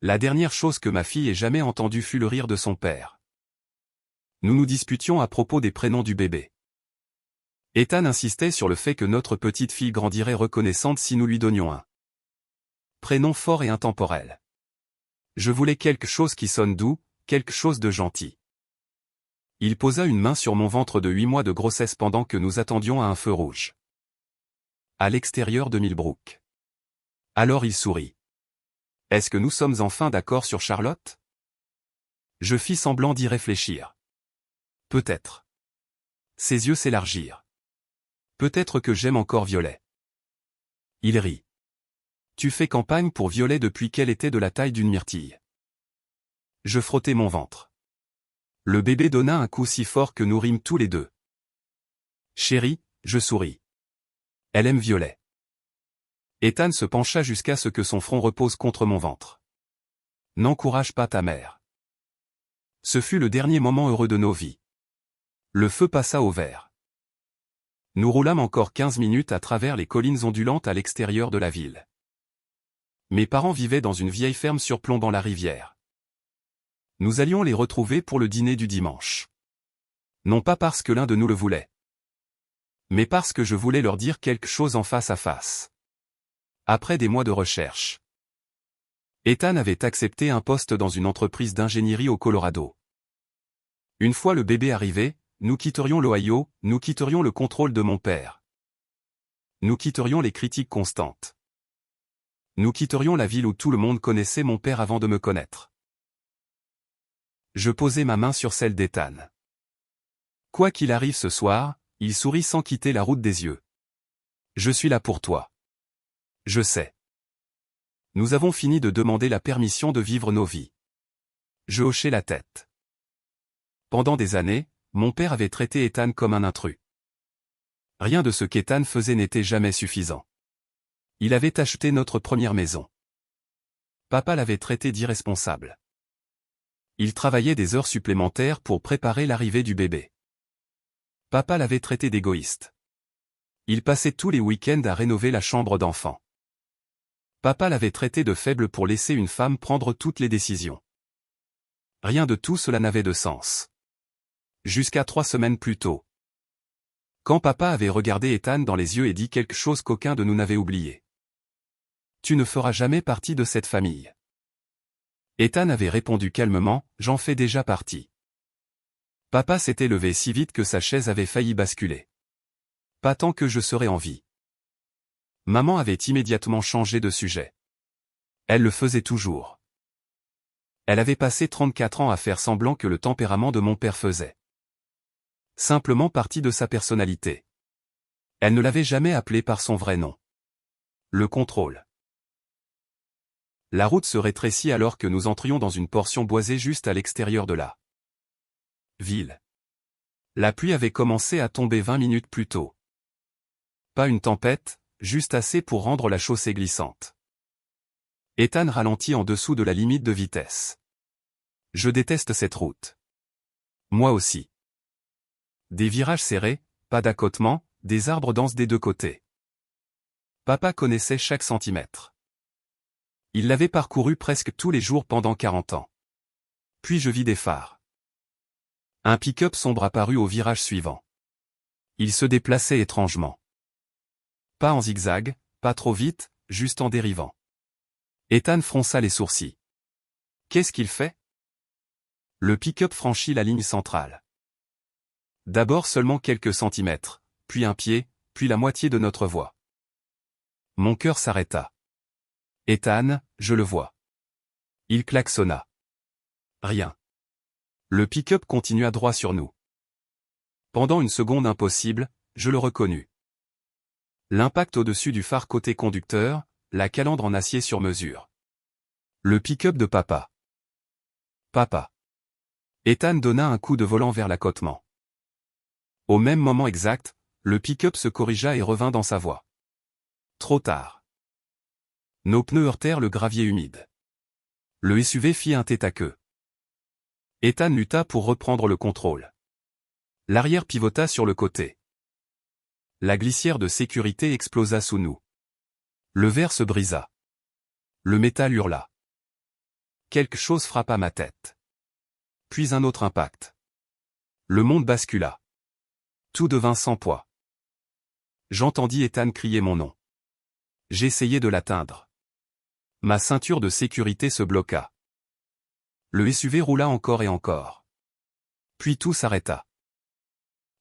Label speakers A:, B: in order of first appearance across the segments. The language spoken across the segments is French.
A: La dernière chose que ma fille ait jamais entendue fut le rire de son père. Nous nous disputions à propos des prénoms du bébé. Ethan insistait sur le fait que notre petite fille grandirait reconnaissante si nous lui donnions un prénom fort et intemporel. Je voulais quelque chose qui sonne doux, quelque chose de gentil. Il posa une main sur mon ventre de 8 mois de grossesse pendant que nous attendions à un feu rouge. À l'extérieur de Millbrook. Alors il sourit. Est-ce que nous sommes enfin d'accord sur Charlotte? Je fis semblant d'y réfléchir. Peut-être. Ses yeux s'élargirent. Peut-être que j'aime encore Violet. Il rit. Tu fais campagne pour Violet depuis qu'elle était de la taille d'une myrtille. Je frottai mon ventre. Le bébé donna un coup si fort que nous rîmes tous les deux. Chérie, je souris. Elle aime Violet. Ethan se pencha jusqu'à ce que son front repose contre mon ventre. N'encourage pas ta mère. Ce fut le dernier moment heureux de nos vies. Le feu passa au vert. Nous roulâmes encore 15 minutes à travers les collines ondulantes à l'extérieur de la ville. Mes parents vivaient dans une vieille ferme surplombant la rivière. Nous allions les retrouver pour le dîner du dimanche. Non pas parce que l'un de nous le voulait, mais parce que je voulais leur dire quelque chose en face à face. Après des mois de recherche, Ethan avait accepté un poste dans une entreprise d'ingénierie au Colorado. Une fois le bébé arrivé, nous quitterions l'Ohio, nous quitterions le contrôle de mon père. Nous quitterions les critiques constantes. Nous quitterions la ville où tout le monde connaissait mon père avant de me connaître. Je posai ma main sur celle d'Ethan. Quoi qu'il arrive ce soir, il sourit sans quitter la route des yeux. Je suis là pour toi. Je sais. Nous avons fini de demander la permission de vivre nos vies. Je hochai la tête. Pendant des années, mon père avait traité Ethan comme un intrus. Rien de ce qu'Ethan faisait n'était jamais suffisant. Il avait acheté notre première maison. Papa l'avait traité d'irresponsable. Il travaillait des heures supplémentaires pour préparer l'arrivée du bébé. Papa l'avait traité d'égoïste. Il passait tous les week-ends à rénover la chambre d'enfant. Papa l'avait traité de faible pour laisser une femme prendre toutes les décisions. Rien de tout cela n'avait de sens. Jusqu'à 3 semaines plus tôt. Quand papa avait regardé Ethan dans les yeux et dit quelque chose qu'aucun de nous n'avait oublié. Tu ne feras jamais partie de cette famille. Ethan avait répondu calmement, j'en fais déjà partie. Papa s'était levé si vite que sa chaise avait failli basculer. Pas tant que je serais en vie. Maman avait immédiatement changé de sujet. Elle le faisait toujours. Elle avait passé 34 ans à faire semblant que le tempérament de mon père faisait simplement partie de sa personnalité. Elle ne l'avait jamais appelé par son vrai nom. Le contrôle. La route se rétrécit alors que nous entrions dans une portion boisée juste à l'extérieur de la ville. La pluie avait commencé à tomber 20 minutes plus tôt. Pas une tempête, juste assez pour rendre la chaussée glissante. Ethan ralentit en dessous de la limite de vitesse. Je déteste cette route. Moi aussi. Des virages serrés, pas d'accotement, des arbres denses des deux côtés. Papa connaissait chaque centimètre. Il l'avait parcouru presque tous les jours pendant 40 ans. Puis je vis des phares. Un pick-up sombre apparut au virage suivant. Il se déplaçait étrangement. Pas en zigzag, pas trop vite, juste en dérivant. Ethan fronça les sourcils. Qu'est-ce qu'il fait? Le pick-up franchit la ligne centrale. D'abord seulement quelques centimètres, puis un pied, puis la moitié de notre voie. Mon cœur s'arrêta. Ethan, je le vois. Il klaxonna. Rien. Le pick-up continua droit sur nous. Pendant une seconde impossible, je le reconnus. L'impact au-dessus du phare côté conducteur, la calandre en acier sur mesure. Le pick-up de papa. Papa. Ethan donna un coup de volant vers l'accotement. Au même moment exact, le pick-up se corrigea et revint dans sa voie. Trop tard. Nos pneus heurtèrent le gravier humide. Le SUV fit un tête-à-queue. Ethan lutta pour reprendre le contrôle. L'arrière pivota sur le côté. La glissière de sécurité explosa sous nous. Le verre se brisa. Le métal hurla. quelque chose frappa ma tête. Puis un autre impact. Le monde bascula. Tout devint sans poids. J'entendis Ethan crier mon nom. J'essayai de l'atteindre. Ma ceinture de sécurité se bloqua. Le SUV roula encore et encore. Puis tout s'arrêta.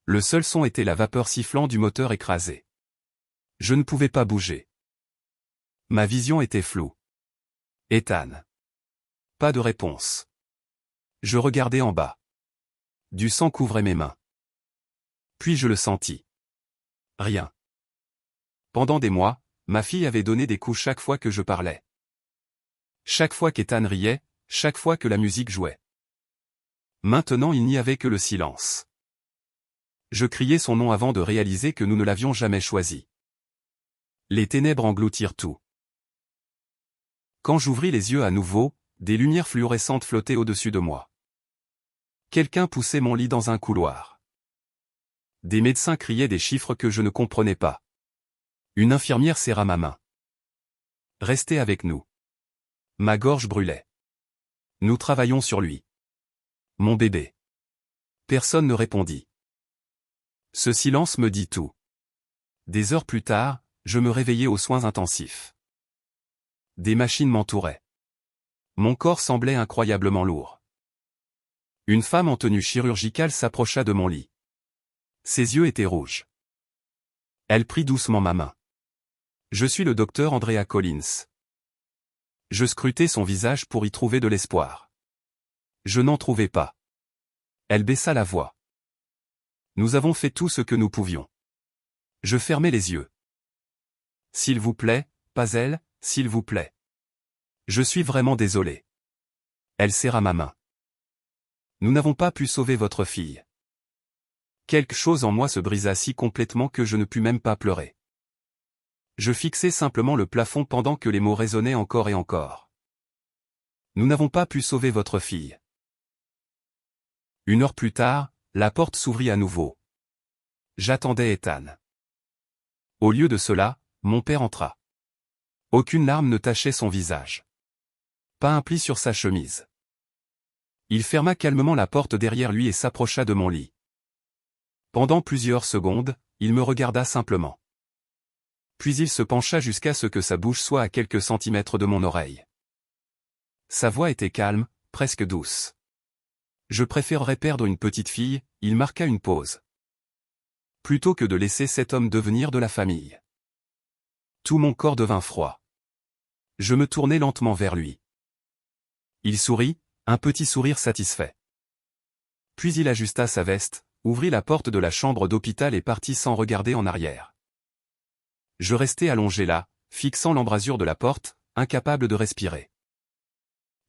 A: Le seul son était la vapeur sifflant du moteur écrasé. Je ne pouvais pas bouger. Ma vision était floue. Ethan. Pas de réponse. Je regardais en bas. Du sang couvrait mes mains. Puis je le sentis. Rien. Pendant des mois, ma fille avait donné des coups chaque fois que je parlais. Chaque fois qu'Ethan riait, chaque fois que la musique jouait. Maintenant il n'y avait que le silence. Je criais son nom avant de réaliser que nous ne l'avions jamais choisi. Les ténèbres engloutirent tout. Quand j'ouvris les yeux à nouveau, des lumières fluorescentes flottaient au-dessus de moi. Quelqu'un poussait mon lit dans un couloir. Des médecins criaient des chiffres que je ne comprenais pas. Une infirmière serra ma main. Restez avec nous. Ma gorge brûlait. Nous travaillons sur lui. Mon bébé. Personne ne répondit. Ce silence me dit tout. Des heures plus tard, je me réveillais aux soins intensifs. Des machines m'entouraient. Mon corps semblait incroyablement lourd. Une femme en tenue chirurgicale s'approcha de mon lit. Ses yeux étaient rouges. Elle prit doucement ma main. Je suis le docteur Andrea Collins. Je scrutais son visage pour y trouver de l'espoir. Je n'en trouvais pas. Elle baissa la voix. Nous avons fait tout ce que nous pouvions. Je fermai les yeux. S'il vous plaît, pas elle, s'il vous plaît. Je suis vraiment désolé. Elle serra ma main. Nous n'avons pas pu sauver votre fille. Quelque chose en moi se brisa si complètement que je ne pus même pas pleurer. Je fixais simplement le plafond pendant que les mots résonnaient encore et encore. Nous n'avons pas pu sauver votre fille. 1 heure plus tard, la porte s'ouvrit à nouveau. J'attendais Ethan. Au lieu de cela, mon père entra. Aucune larme ne tachait son visage. Pas un pli sur sa chemise. Il ferma calmement la porte derrière lui et s'approcha de mon lit. Pendant plusieurs secondes, il me regarda simplement. Puis il se pencha jusqu'à ce que sa bouche soit à quelques centimètres de mon oreille. Sa voix était calme, presque douce. Je préférerais perdre une petite fille, il marqua une pause. Plutôt que de laisser cet homme devenir de la famille. Tout mon corps devint froid. Je me tournai lentement vers lui. Il sourit, un petit sourire satisfait. Puis il ajusta sa veste, ouvrit la porte de la chambre d'hôpital et partit sans regarder en arrière. Je restai allongé là, fixant l'embrasure de la porte, incapable de respirer.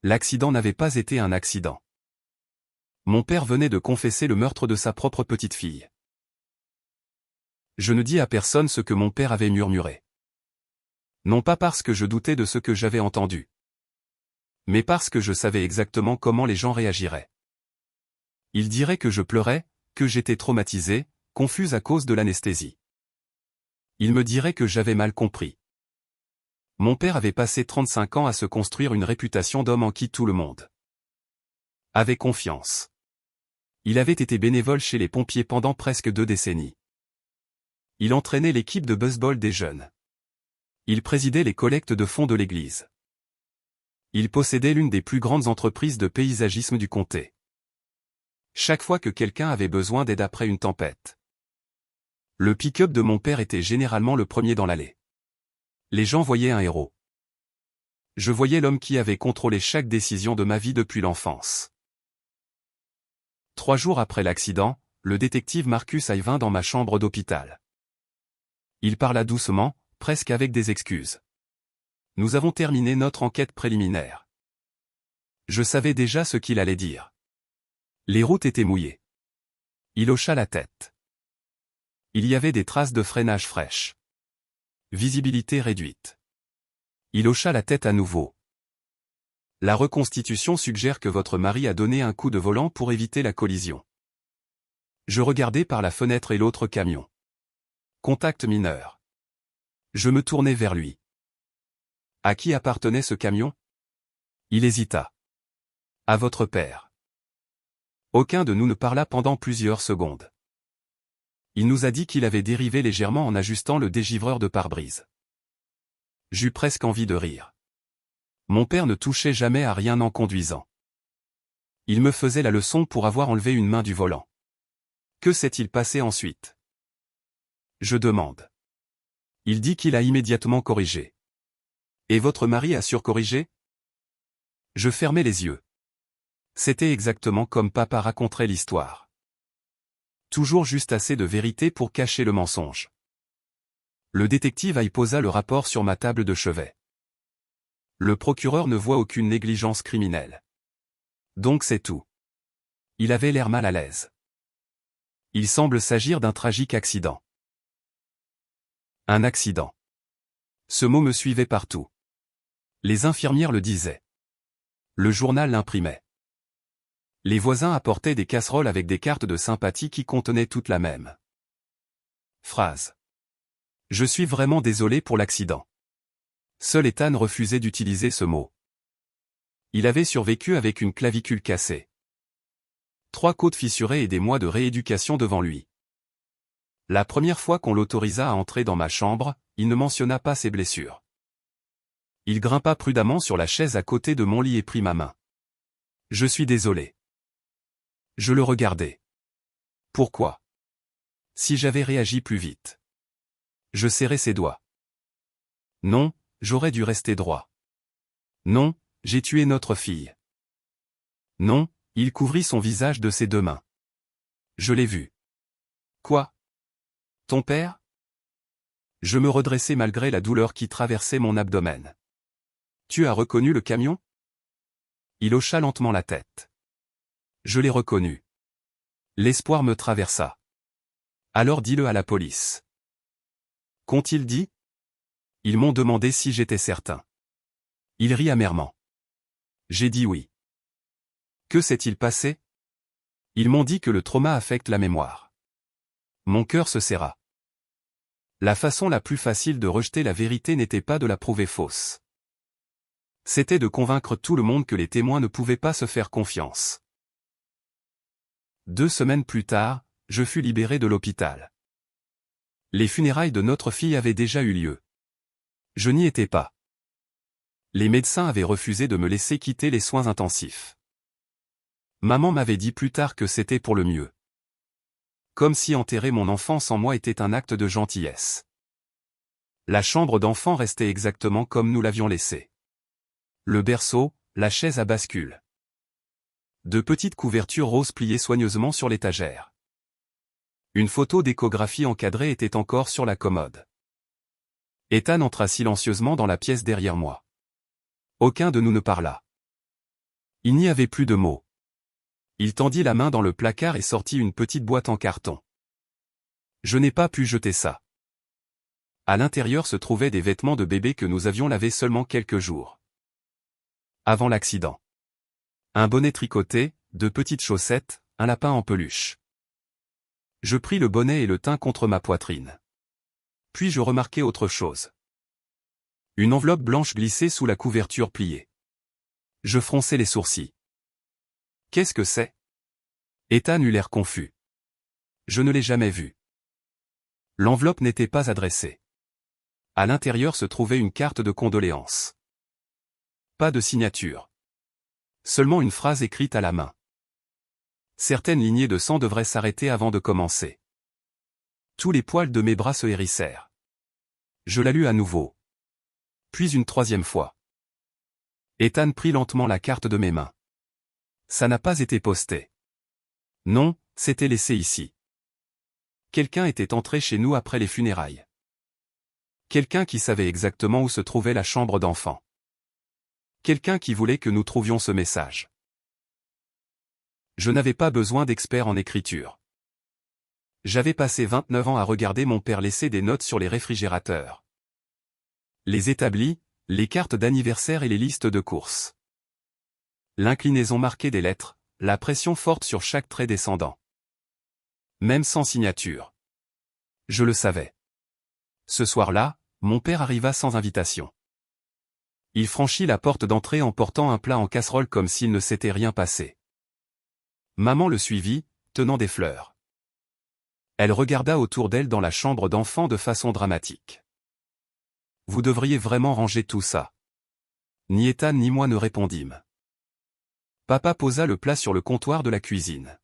A: L'accident n'avait pas été un accident. Mon père venait de confesser le meurtre de sa propre petite fille. Je ne dis à personne ce que mon père avait murmuré. Non pas parce que je doutais de ce que j'avais entendu. Mais parce que je savais exactement comment les gens réagiraient. Ils diraient que je pleurais, que j'étais traumatisé, confus à cause de l'anesthésie. Ils me diraient que j'avais mal compris. Mon père avait passé 35 ans à se construire une réputation d'homme en qui tout le monde avait confiance. Il avait été bénévole chez les pompiers pendant presque 2 décennies. Il entraînait l'équipe de baseball des jeunes. Il présidait les collectes de fonds de l'église. Il possédait l'une des plus grandes entreprises de paysagisme du comté. Chaque fois que quelqu'un avait besoin d'aide après une tempête, le pick-up de mon père était généralement le premier dans l'allée. Les gens voyaient un héros. Je voyais l'homme qui avait contrôlé chaque décision de ma vie depuis l'enfance. 3 jours après l'accident, le détective Marcus Hay vint dans ma chambre d'hôpital. Il parla doucement, presque avec des excuses. Nous avons terminé notre enquête préliminaire. Je savais déjà ce qu'il allait dire. Les routes étaient mouillées. Il hocha la tête. Il y avait des traces de freinage fraîches. Visibilité réduite. Il hocha la tête à nouveau. La reconstitution suggère que votre mari a donné un coup de volant pour éviter la collision. Je regardais par la fenêtre et l'autre camion. Contact mineur. Je me tournai vers lui. À qui appartenait ce camion? Il hésita. À votre père. Aucun de nous ne parla pendant plusieurs secondes. Il nous a dit qu'il avait dérivé légèrement en ajustant le dégivreur de pare-brise. J'eus presque envie de rire. Mon père ne touchait jamais à rien en conduisant. Il me faisait la leçon pour avoir enlevé une main du volant. Que s'est-il passé ensuite? Je demande. Il dit qu'il a immédiatement corrigé. Et votre mari a surcorrigé? Je fermai les yeux. C'était exactement comme papa raconterait l'histoire. Toujours juste assez de vérité pour cacher le mensonge. Le détective y posa le rapport sur ma table de chevet. Le procureur ne voit aucune négligence criminelle. Donc c'est tout. Il avait l'air mal à l'aise. Il semble s'agir d'un tragique accident. Un accident. Ce mot me suivait partout. Les infirmières le disaient. Le journal l'imprimait. Les voisins apportaient des casseroles avec des cartes de sympathie qui contenaient toutes la même phrase. Je suis vraiment désolé pour l'accident. Seul Ethan refusait d'utiliser ce mot. Il avait survécu avec une clavicule cassée. 3 côtes fissurées et des mois de rééducation devant lui. La première fois qu'on l'autorisa à entrer dans ma chambre, il ne mentionna pas ses blessures. Il grimpa prudemment sur la chaise à côté de mon lit et prit ma main. Je suis désolé. Je le regardais. Pourquoi? Si j'avais réagi plus vite. Je serrai ses doigts. Non, j'aurais dû rester droit. Non, j'ai tué notre fille. Non, il couvrit son visage de ses 2 mains. Je l'ai vu. Quoi? Ton père? Je me redressai malgré la douleur qui traversait mon abdomen. Tu as reconnu le camion? Il hocha lentement la tête. Je l'ai reconnu. L'espoir me traversa. Alors dis-le à la police. Qu'ont-ils dit? Ils m'ont demandé si j'étais certain. Il rit amèrement. J'ai dit oui. Que s'est-il passé? Ils m'ont dit que le trauma affecte la mémoire. Mon cœur se serra. La façon la plus facile de rejeter la vérité n'était pas de la prouver fausse. C'était de convaincre tout le monde que les témoins ne pouvaient pas se faire confiance. 2 semaines plus tard, je fus libéré de l'hôpital. Les funérailles de notre fille avaient déjà eu lieu. Je n'y étais pas. Les médecins avaient refusé de me laisser quitter les soins intensifs. Maman m'avait dit plus tard que c'était pour le mieux. Comme si enterrer mon enfant sans moi était un acte de gentillesse. La chambre d'enfant restait exactement comme nous l'avions laissée. Le berceau, la chaise à bascule. 2 petites couvertures roses pliées soigneusement sur l'étagère. Une photo d'échographie encadrée était encore sur la commode. Ethan entra silencieusement dans la pièce derrière moi. Aucun de nous ne parla. Il n'y avait plus de mots. Il tendit la main dans le placard et sortit une petite boîte en carton. Je n'ai pas pu jeter ça. À l'intérieur se trouvaient des vêtements de bébé que nous avions lavés seulement quelques jours avant l'accident. Un bonnet tricoté, 2 petites chaussettes, un lapin en peluche. Je pris le bonnet et le tins contre ma poitrine. Puis je remarquai autre chose. Une enveloppe blanche glissée sous la couverture pliée. Je fronçai les sourcils. Qu'est-ce que c'est? Ethan eut l'air confus. Je ne l'ai jamais vu. L'enveloppe n'était pas adressée. À l'intérieur se trouvait une carte de condoléances. Pas de signature. Seulement une phrase écrite à la main. Certaines lignées de sang devraient s'arrêter avant de commencer. Tous les poils de mes bras se hérissèrent. Je la lus à nouveau. Puis une 3e fois. Ethan prit lentement la carte de mes mains. Ça n'a pas été posté. Non, c'était laissé ici. Quelqu'un était entré chez nous après les funérailles. Quelqu'un qui savait exactement où se trouvait la chambre d'enfant. Quelqu'un qui voulait que nous trouvions ce message. Je n'avais pas besoin d'experts en écriture. J'avais passé 29 ans à regarder mon père laisser des notes sur les réfrigérateurs. Les établis, les cartes d'anniversaire et les listes de courses. L'inclinaison marquée des lettres, la pression forte sur chaque trait descendant. Même sans signature. Je le savais. Ce soir-là, mon père arriva sans invitation. Il franchit la porte d'entrée en portant un plat en casserole comme s'il ne s'était rien passé. Maman le suivit, tenant des fleurs. Elle regarda autour d'elle dans la chambre d'enfant de façon dramatique. « Vous devriez vraiment ranger tout ça. » Ni Ethan ni moi ne répondîmes. Papa posa le plat sur le comptoir de la cuisine.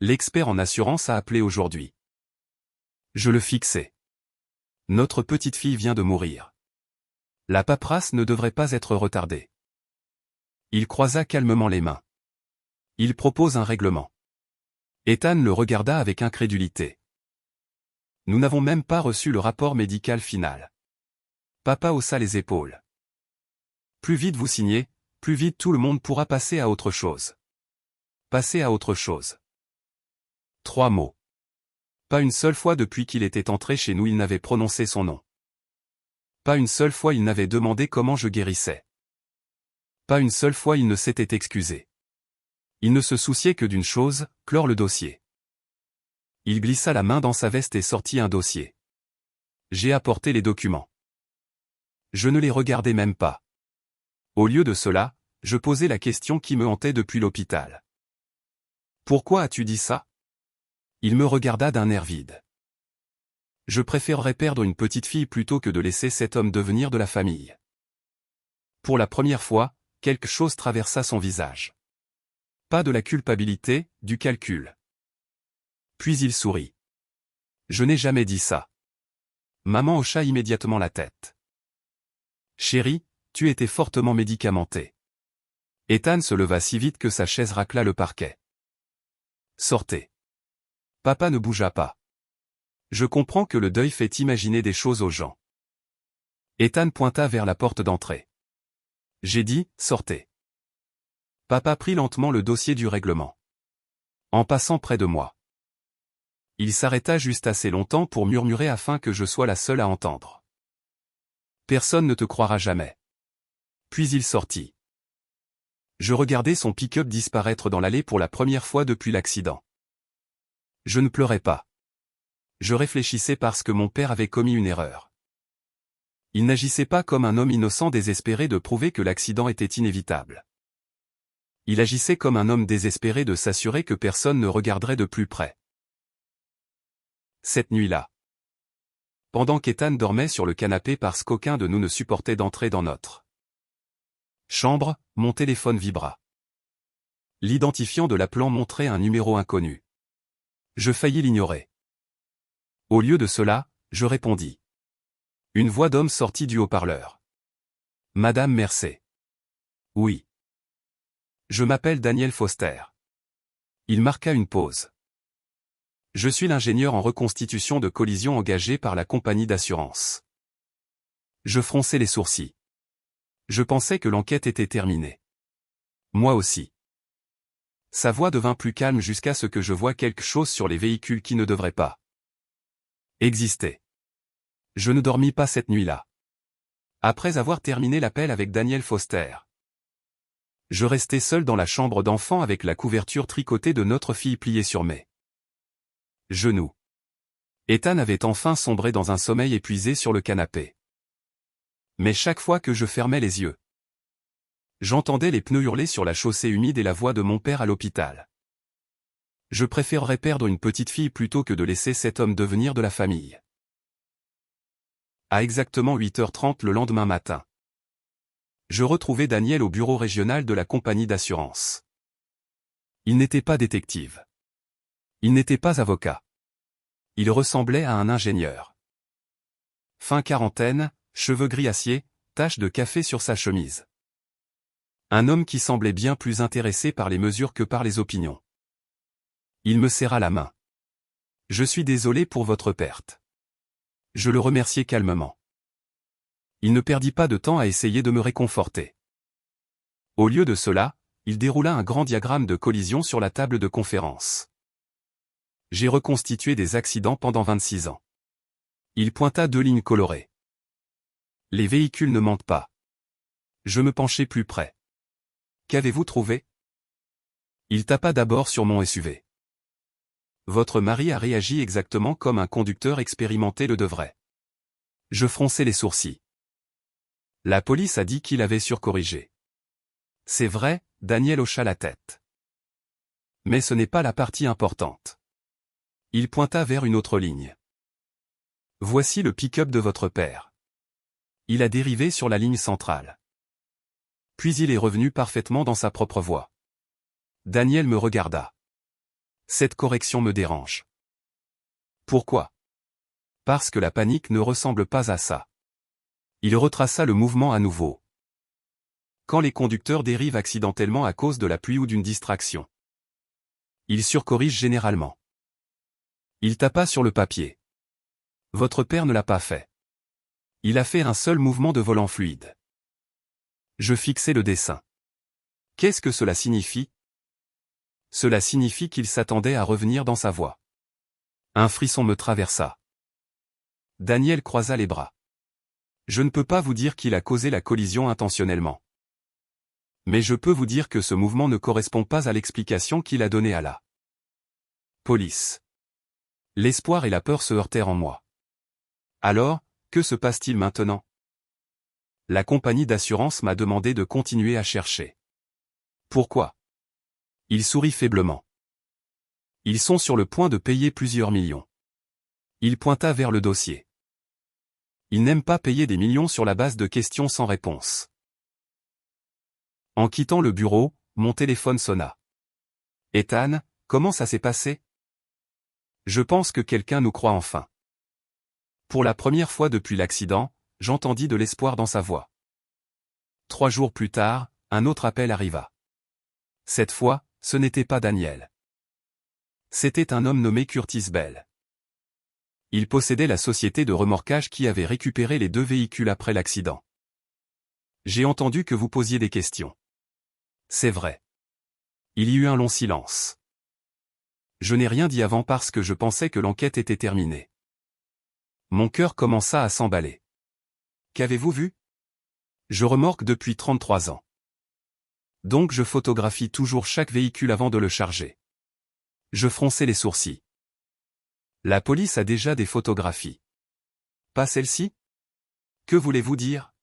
A: L'expert en assurance a appelé aujourd'hui. Je le fixai. Notre petite fille vient de mourir. La paperasse ne devrait pas être retardée. Il croisa calmement les mains. Il propose un règlement. Ethan le regarda avec incrédulité. Nous n'avons même pas reçu le rapport médical final. Papa haussa les épaules. Plus vite vous signez, plus vite tout le monde pourra passer à autre chose. Passer à autre chose. 3 mots. Pas une seule fois depuis qu'il était entré chez nous il n'avait prononcé son nom. Pas une seule fois il n'avait demandé comment je guérissais. Pas une seule fois il ne s'était excusé. Il ne se souciait que d'une chose, clore le dossier. Il glissa la main dans sa veste et sortit un dossier. J'ai apporté les documents. Je ne les regardais même pas. Au lieu de cela, je posais la question qui me hantait depuis l'hôpital. Pourquoi as-tu dit ça? Il me regarda d'un air vide. Je préférerais perdre une petite fille plutôt que de laisser cet homme devenir de la famille. Pour la première fois, quelque chose traversa son visage. Pas de la culpabilité, du calcul. Puis il sourit. Je n'ai jamais dit ça. Maman hocha immédiatement la tête. Chérie, tu étais fortement médicamentée. Ethan se leva si vite que sa chaise racla le parquet. Sortez. Papa ne bougea pas. Je comprends que le deuil fait imaginer des choses aux gens. Ethan pointa vers la porte d'entrée. J'ai dit, sortez. Papa prit lentement le dossier du règlement. En passant près de moi. Il s'arrêta juste assez longtemps pour murmurer afin que je sois la seule à entendre. Personne ne te croira jamais. Puis il sortit. Je regardais son pick-up disparaître dans l'allée pour la première fois depuis l'accident. Je ne pleurais pas. Je réfléchissais parce que mon père avait commis une erreur. Il n'agissait pas comme un homme innocent désespéré de prouver que l'accident était inévitable. Il agissait comme un homme désespéré de s'assurer que personne ne regarderait de plus près. Cette nuit-là. Pendant qu'Ethan dormait sur le canapé parce qu'aucun de nous ne supportait d'entrer dans notre chambre, mon téléphone vibra. L'identifiant de l'appelant montrait un numéro inconnu. Je faillis l'ignorer. Au lieu de cela, je répondis. Une voix d'homme sortit du haut-parleur. Madame Mercey. Oui. Je m'appelle Daniel Foster. Il marqua une pause. Je suis l'ingénieur en reconstitution de collision engagé par la compagnie d'assurance. Je fronçai les sourcils. Je pensais que l'enquête était terminée. Moi aussi. Sa voix devint plus calme jusqu'à ce que je voie quelque chose sur les véhicules qui ne devraient pas exister. Je ne dormis pas cette nuit-là. Après avoir terminé l'appel avec Daniel Foster, je restai seul dans la chambre d'enfant avec la couverture tricotée de notre fille pliée sur mes genoux. Ethan avait enfin sombré dans un sommeil épuisé sur le canapé. Mais chaque fois que je fermais les yeux, j'entendais les pneus hurler sur la chaussée humide et la voix de mon père à l'hôpital. Je préférerais perdre une petite fille plutôt que de laisser cet homme devenir de la famille. À exactement 8h30 le lendemain matin, je retrouvai Daniel au bureau régional de la compagnie d'assurance. Il n'était pas détective. Il n'était pas avocat. Il ressemblait à un ingénieur. Fin quarantaine, cheveux gris acier, taches de café sur sa chemise. Un homme qui semblait bien plus intéressé par les mesures que par les opinions. Il me serra la main. Je suis désolé pour votre perte. Je le remerciai calmement. Il ne perdit pas de temps à essayer de me réconforter. Au lieu de cela, il déroula un grand diagramme de collision sur la table de conférence. J'ai reconstitué des accidents pendant 26 ans. Il pointa 2 lignes colorées. Les véhicules ne mentent pas. Je me penchai plus près. Qu'avez-vous trouvé? Il tapa d'abord sur mon SUV. Votre mari a réagi exactement comme un conducteur expérimenté le devrait. Je fronçai les sourcils. La police a dit qu'il avait surcorrigé. C'est vrai, Daniel hocha la tête. Mais ce n'est pas la partie importante. Il pointa vers une autre ligne. Voici le pick-up de votre père. Il a dérivé sur la ligne centrale. Puis il est revenu parfaitement dans sa propre voie. Daniel me regarda. Cette correction me dérange. Pourquoi? Parce que la panique ne ressemble pas à ça. Il retraça le mouvement à nouveau. Quand les conducteurs dérivent accidentellement à cause de la pluie ou d'une distraction, ils surcorrigent généralement. Il tapa sur le papier. Votre père ne l'a pas fait. Il a fait un seul mouvement de volant fluide. Je fixai le dessin. Qu'est-ce que cela signifie? Cela signifie qu'il s'attendait à revenir dans sa voie. Un frisson me traversa. Daniel croisa les bras. Je ne peux pas vous dire qu'il a causé la collision intentionnellement. Mais je peux vous dire que ce mouvement ne correspond pas à l'explication qu'il a donnée à la police. L'espoir et la peur se heurtèrent en moi. Alors, que se passe-t-il maintenant? La compagnie d'assurance m'a demandé de continuer à chercher. Pourquoi? Il sourit faiblement. Ils sont sur le point de payer plusieurs millions. Il pointa vers le dossier. Ils n'aiment pas payer des millions sur la base de questions sans réponse. En quittant le bureau, mon téléphone sonna. Ethan, comment ça s'est passé? Je pense que quelqu'un nous croit enfin. Pour la première fois depuis l'accident, j'entendis de l'espoir dans sa voix. 3 jours plus tard, un autre appel arriva. Cette fois, ce n'était pas Daniel. C'était un homme nommé Curtis Bell. Il possédait la société de remorquage qui avait récupéré les 2 véhicules après l'accident. J'ai entendu que vous posiez des questions. C'est vrai. Il y eut un long silence. Je n'ai rien dit avant parce que je pensais que l'enquête était terminée. Mon cœur commença à s'emballer. Qu'avez-vous vu? Je remorque depuis 33 ans. Donc je photographie toujours chaque véhicule avant de le charger. Je fronçai les sourcils. La police a déjà des photographies. Pas celle-ci? Que voulez-vous dire?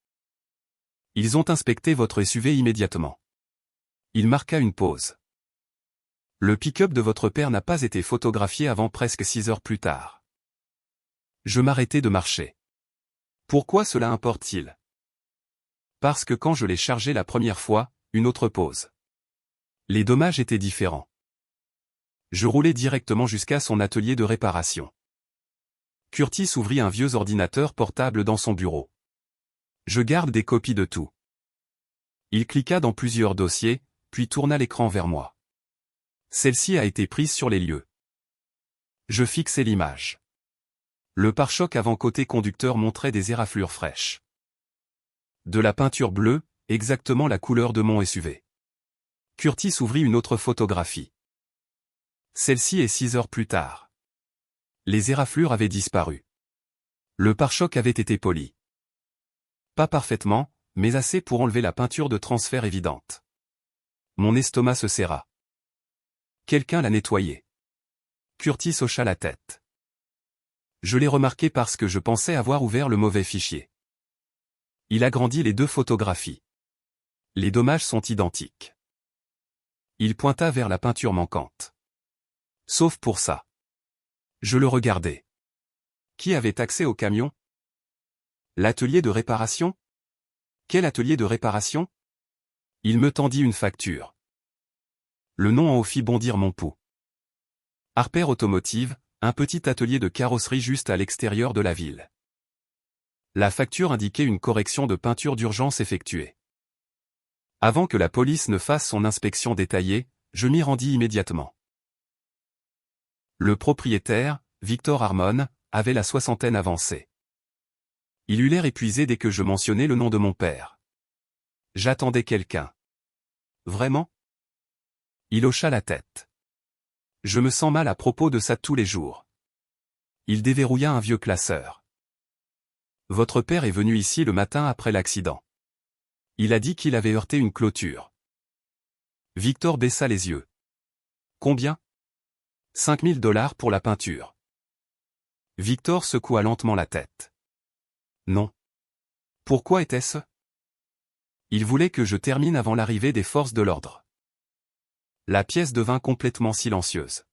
A: Ils ont inspecté votre SUV immédiatement. Il marqua une pause. Le pick-up de votre père n'a pas été photographié avant presque 6 heures plus tard. Je m'arrêtai de marcher. Pourquoi cela importe-t-il? Parce que quand je l'ai chargé la première fois, une autre pause. Les dommages étaient différents. Je roulai directement jusqu'à son atelier de réparation. Curtis ouvrit un vieux ordinateur portable dans son bureau. Je garde des copies de tout. Il cliqua dans plusieurs dossiers, puis tourna l'écran vers moi. Celle-ci a été prise sur les lieux. Je fixai l'image. Le pare-choc avant côté conducteur montrait des éraflures fraîches. De la peinture bleue, exactement la couleur de mon SUV. Curtis ouvrit une autre photographie. Celle-ci est 6 heures plus tard. Les éraflures avaient disparu. Le pare-choc avait été poli. Pas parfaitement, mais assez pour enlever la peinture de transfert évidente. Mon estomac se serra. Quelqu'un l'a nettoyé. Curtis hocha la tête. Je l'ai remarqué parce que je pensais avoir ouvert le mauvais fichier. Il agrandit les 2 photographies. Les dommages sont identiques. Il pointa vers la peinture manquante. Sauf pour ça. Je le regardais. Qui avait accès au camion? L'atelier de réparation? Quel atelier de réparation? Il me tendit une facture. Le nom en haut fit bondir mon pouls. Harper Automotive, un petit atelier de carrosserie juste à l'extérieur de la ville. La facture indiquait une correction de peinture d'urgence effectuée. Avant que la police ne fasse son inspection détaillée, je m'y rendis immédiatement. Le propriétaire, Victor Harmon, avait la 60aine avancée. Il eut l'air épuisé dès que je mentionnai le nom de mon père. J'attendais quelqu'un. Vraiment? Il hocha la tête. Je me sens mal à propos de ça tous les jours. Il déverrouilla un vieux classeur. Votre père est venu ici le matin après l'accident. Il a dit qu'il avait heurté une clôture. Victor baissa les yeux. Combien? 5 000 $ pour la peinture. Victor secoua lentement la tête. Non. Pourquoi était-ce? Il voulait que je termine avant l'arrivée des forces de l'ordre. La pièce devint complètement silencieuse.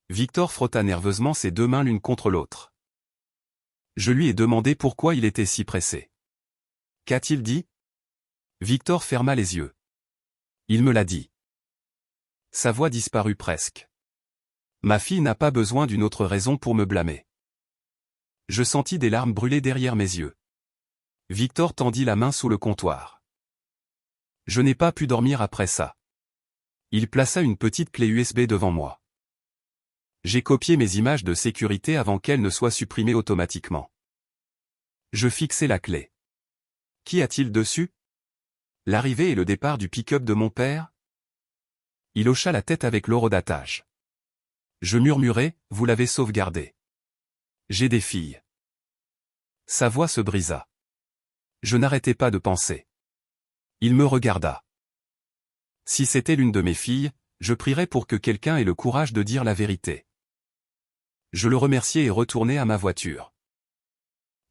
A: Victor frotta nerveusement ses deux mains l'une contre l'autre. Je lui ai demandé pourquoi il était si pressé. Qu'a-t-il dit? Victor ferma les yeux. Il me l'a dit. Sa voix disparut presque. Ma fille n'a pas besoin d'une autre raison pour me blâmer. Je sentis des larmes brûler derrière mes yeux. Victor tendit la main sous le comptoir. Je n'ai pas pu dormir après ça. Il plaça une petite clé USB devant moi. J'ai copié mes images de sécurité avant qu'elles ne soient supprimées automatiquement. Je fixai la clé. Qu'y a-t-il dessus? L'arrivée et le départ du pick-up de mon père? Il hocha la tête avec l'horodatage. Je murmurai, vous l'avez sauvegardé. J'ai des filles. Sa voix se brisa. Je n'arrêtais pas de penser. Il me regarda. Si c'était l'une de mes filles, je prierais pour que quelqu'un ait le courage de dire la vérité. Je le remerciai et retournai à ma voiture.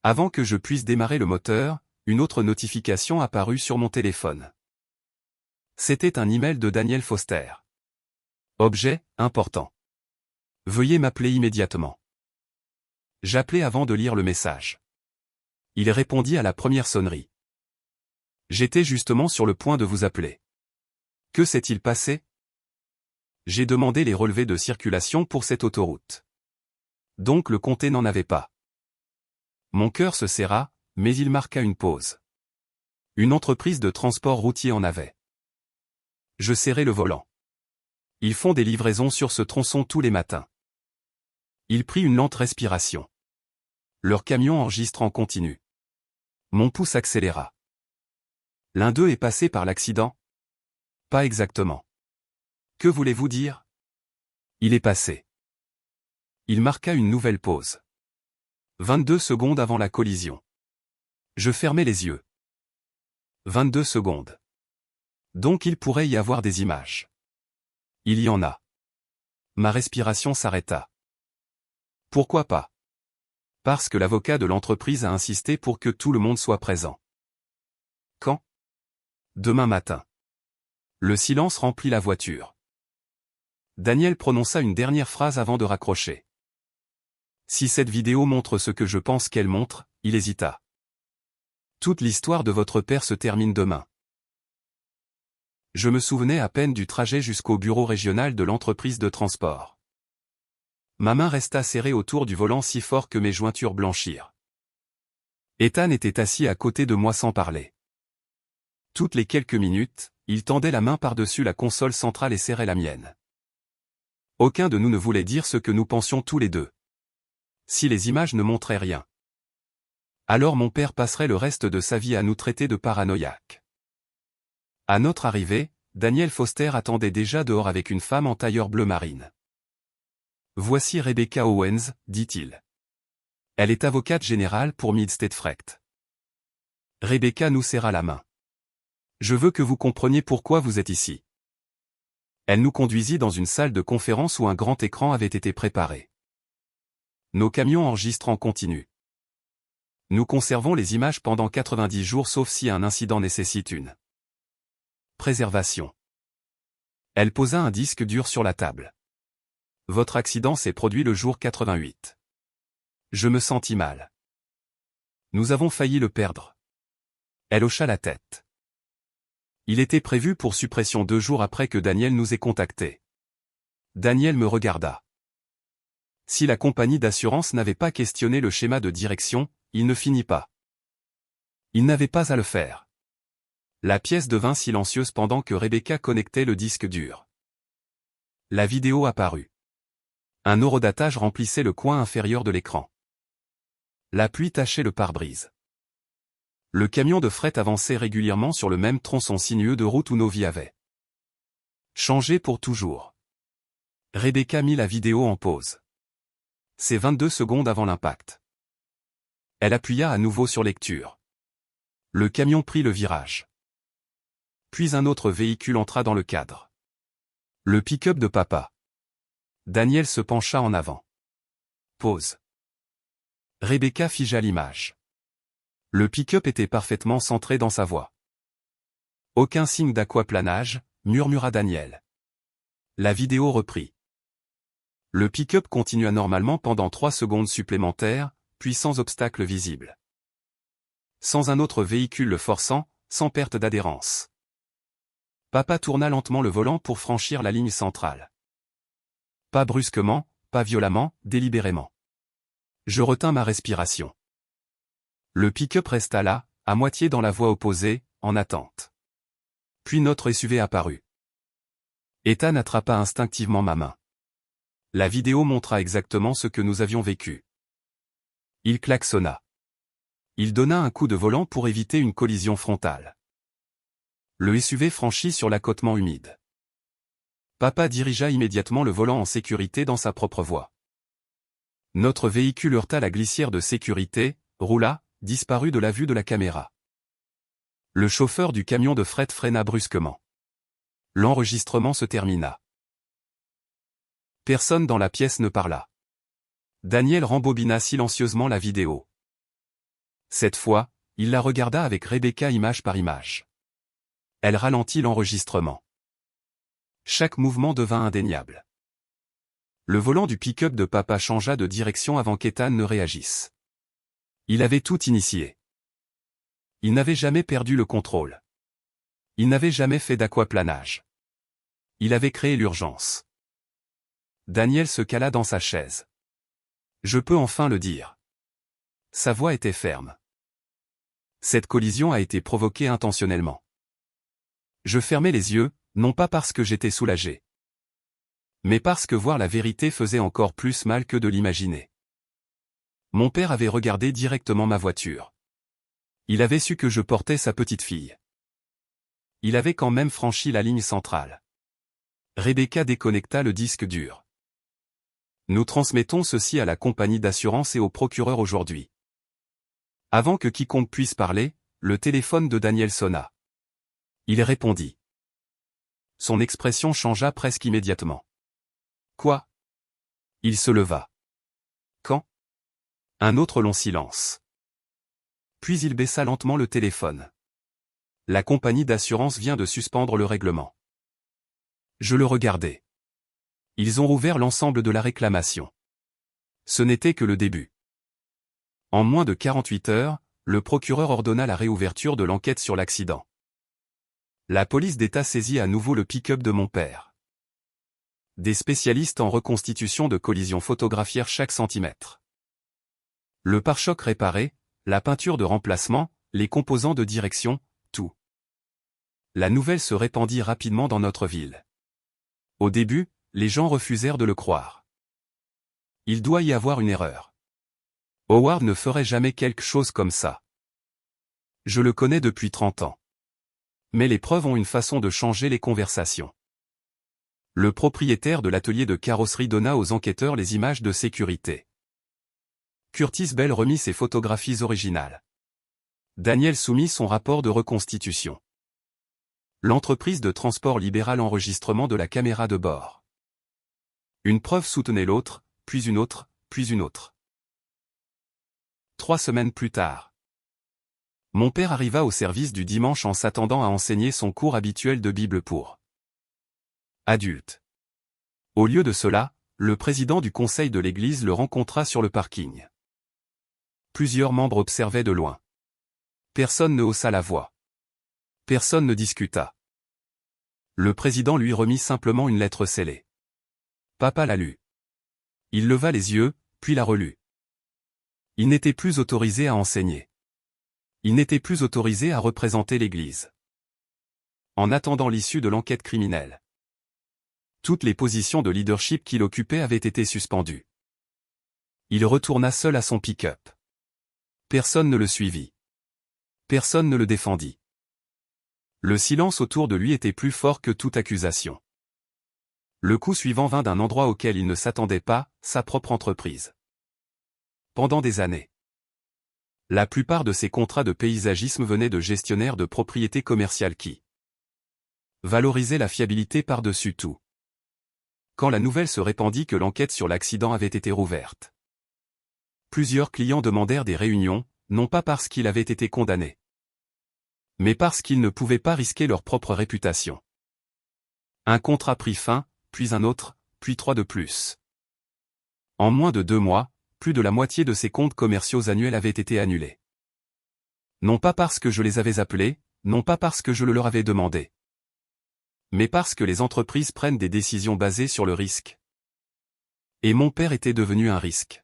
A: Avant que je puisse démarrer le moteur, une autre notification apparut sur mon téléphone. C'était un email de Daniel Foster. Objet, important. Veuillez m'appeler immédiatement. J'appelai avant de lire le message. Il répondit à la première sonnerie. J'étais justement sur le point de vous appeler. Que s'est-il passé? J'ai demandé les relevés de circulation pour cette autoroute. Donc le comté n'en avait pas. Mon cœur se serra, mais il marqua une pause. Une entreprise de transport routier en avait. Je serrai le volant. Ils font des livraisons sur ce tronçon tous les matins. Il prit une lente respiration. Leur camion enregistre en continu. Mon pouce accéléra. L'un d'eux est passé par l'accident? Pas exactement. Que voulez-vous dire? Il est passé. Il marqua une nouvelle pause. 22 secondes avant la collision. Je fermai les yeux. 22 secondes. Donc il pourrait y avoir des images. Il y en a. Ma respiration s'arrêta. Pourquoi pas? Parce que l'avocat de l'entreprise a insisté pour que tout le monde soit présent. Quand? Demain matin. Le silence remplit la voiture. Daniel prononça une dernière phrase avant de raccrocher. Si cette vidéo montre ce que je pense qu'elle montre, il hésita. Toute l'histoire de votre père se termine demain. Je me souvenais à peine du trajet jusqu'au bureau régional de l'entreprise de transport. Ma main resta serrée autour du volant si fort que mes jointures blanchirent. Ethan était assis à côté de moi sans parler. Toutes les quelques minutes, il tendait la main par-dessus la console centrale et serrait la mienne. Aucun de nous ne voulait dire ce que nous pensions tous les deux. Si les images ne montraient rien, alors mon père passerait le reste de sa vie à nous traiter de paranoïaques. À notre arrivée, Daniel Foster attendait déjà dehors avec une femme en tailleur bleu marine. Voici Rebecca Owens, dit-il. Elle est avocate générale pour Midstate-Frecht. Rebecca nous serra la main. Je veux que vous compreniez pourquoi vous êtes ici. Elle nous conduisit dans une salle de conférence où un grand écran avait été préparé. Nos camions enregistrent en continu. Nous conservons les images pendant 90 jours sauf si un incident nécessite une préservation. Elle posa un disque dur sur la table. Votre accident s'est produit le jour 88. Je me sentis mal. Nous avons failli le perdre. Elle hocha la tête. Il était prévu pour suppression 2 jours après que Daniel nous ait contactés. Daniel me regarda. Si la compagnie d'assurance n'avait pas questionné le schéma de direction, il ne finit pas. Il n'avait pas à le faire. La pièce devint silencieuse pendant que Rebecca connectait le disque dur. La vidéo apparut. Un horodatage remplissait le coin inférieur de l'écran. La pluie tachait le pare-brise. Le camion de fret avançait régulièrement sur le même tronçon sinueux de route où nos vies avaient changé pour toujours. Rebecca mit la vidéo en pause. C'est 22 secondes avant l'impact. Elle appuya à nouveau sur lecture. Le camion prit le virage. Puis un autre véhicule entra dans le cadre. Le pick-up de papa. Daniel se pencha en avant. Pause. Rebecca figea l'image. Le pick-up était parfaitement centré dans sa voie. Aucun signe d'aquaplanage, murmura Daniel. La vidéo reprit. Le pick-up continua normalement pendant 3 secondes supplémentaires, puis sans obstacle visible. Sans un autre véhicule le forçant, sans perte d'adhérence. Papa tourna lentement le volant pour franchir la ligne centrale. Pas brusquement, pas violemment, délibérément. Je retins ma respiration. Le pick-up resta là, à moitié dans la voie opposée, en attente. Puis notre SUV apparut. Ethan attrapa instinctivement ma main. La vidéo montra exactement ce que nous avions vécu. Il klaxonna. Il donna un coup de volant pour éviter une collision frontale. Le SUV franchit sur l'accotement humide. Papa dirigea immédiatement le volant en sécurité dans sa propre voie. Notre véhicule heurta la glissière de sécurité, roula, disparut de la vue de la caméra. Le chauffeur du camion de fret freina brusquement. L'enregistrement se termina. Personne dans la pièce ne parla. Daniel rembobina silencieusement la vidéo. Cette fois, il la regarda avec Rebecca image par image. Elle ralentit l'enregistrement. Chaque mouvement devint indéniable. Le volant du pick-up de papa changea de direction avant qu'Ethan ne réagisse. Il avait tout initié. Il n'avait jamais perdu le contrôle. Il n'avait jamais fait d'aquaplanage. Il avait créé l'urgence. Daniel se cala dans sa chaise. Je peux enfin le dire. Sa voix était ferme. Cette collision a été provoquée intentionnellement. Je fermais les yeux, non pas parce que j'étais soulagé, mais parce que voir la vérité faisait encore plus mal que de l'imaginer. Mon père avait regardé directement ma voiture. Il avait su que je portais sa petite fille. Il avait quand même franchi la ligne centrale. Rebecca déconnecta le disque dur. Nous transmettons ceci à la compagnie d'assurance et au procureur aujourd'hui. Avant que quiconque puisse parler, le téléphone de Daniel sonna. Il répondit. Son expression changea presque immédiatement. Quoi? Il se leva. Quand? Un autre long silence. Puis il baissa lentement le téléphone. La compagnie d'assurance vient de suspendre le règlement. Je le regardais. Ils ont rouvert l'ensemble de la réclamation. Ce n'était que le début. En moins de 48 heures, le procureur ordonna la réouverture de l'enquête sur l'accident. La police d'État saisit à nouveau le pick-up de mon père. Des spécialistes en reconstitution de collisions photographièrent chaque centimètre. Le pare-choc réparé, la peinture de remplacement, les composants de direction, tout. La nouvelle se répandit rapidement dans notre ville. Au début, les gens refusèrent de le croire. Il doit y avoir une erreur. Howard ne ferait jamais quelque chose comme ça. Je le connais depuis 30 ans. Mais les preuves ont une façon de changer les conversations. Le propriétaire de l'atelier de carrosserie donna aux enquêteurs les images de sécurité. Curtis Bell remit ses photographies originales. Daniel soumit son rapport de reconstitution. L'entreprise de transport libéra l'enregistrement de la caméra de bord. Une preuve soutenait l'autre, puis une autre, puis une autre. 3 semaines plus tard. Mon père arriva au service du dimanche en s'attendant à enseigner son cours habituel de Bible pour adultes. Au lieu de cela, le président du conseil de l'église le rencontra sur le parking. Plusieurs membres observaient de loin. Personne ne haussa la voix. Personne ne discuta. Le président lui remit simplement une lettre scellée. Papa la lut. Il leva les yeux, puis la relut. Il n'était plus autorisé à enseigner. Il n'était plus autorisé à représenter l'Église. En attendant l'issue de l'enquête criminelle. Toutes les positions de leadership qu'il occupait avaient été suspendues. Il retourna seul à son pick-up. Personne ne le suivit. Personne ne le défendit. Le silence autour de lui était plus fort que toute accusation. Le coup suivant vint d'un endroit auquel il ne s'attendait pas, sa propre entreprise. Pendant des années. La plupart de ses contrats de paysagisme venaient de gestionnaires de propriétés commerciales qui valorisaient la fiabilité par-dessus tout. Quand la nouvelle se répandit que l'enquête sur l'accident avait été rouverte. Plusieurs clients demandèrent des réunions, non pas parce qu'il avait été condamné, Mais parce qu'ils ne pouvaient pas risquer leur propre réputation. Un contrat prit fin, puis un autre, puis 3 de plus. En moins de 2 mois, plus de la moitié de ces comptes commerciaux annuels avaient été annulés. Non pas parce que je les avais appelés, non pas parce que je le leur avais demandé. Mais parce que les entreprises prennent des décisions basées sur le risque. Et mon père était devenu un risque.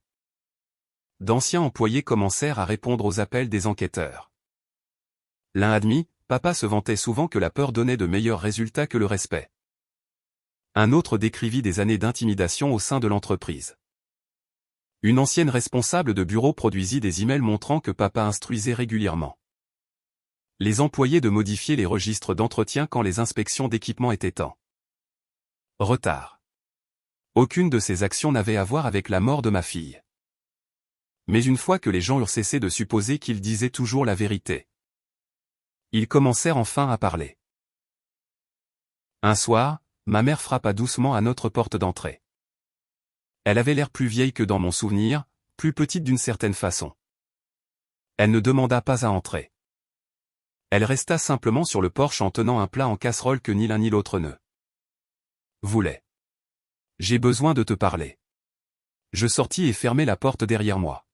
A: D'anciens employés commencèrent à répondre aux appels des enquêteurs. L'un admit, papa se vantait souvent que la peur donnait de meilleurs résultats que le respect. Un autre décrivit des années d'intimidation au sein de l'entreprise. Une ancienne responsable de bureau produisit des emails montrant que papa instruisait régulièrement les employés de modifier les registres d'entretien quand les inspections d'équipement étaient en retard. Aucune de ces actions n'avait à voir avec la mort de ma fille. Mais une fois que les gens eurent cessé de supposer qu'il disait toujours la vérité, ils commencèrent enfin à parler. Un soir, ma mère frappa doucement à notre porte d'entrée. Elle avait l'air plus vieille que dans mon souvenir, plus petite d'une certaine façon. Elle ne demanda pas à entrer. Elle resta simplement sur le porche en tenant un plat en casserole que ni l'un ni l'autre ne voulait. « J'ai besoin de te parler. » Je sortis et fermai la porte derrière moi.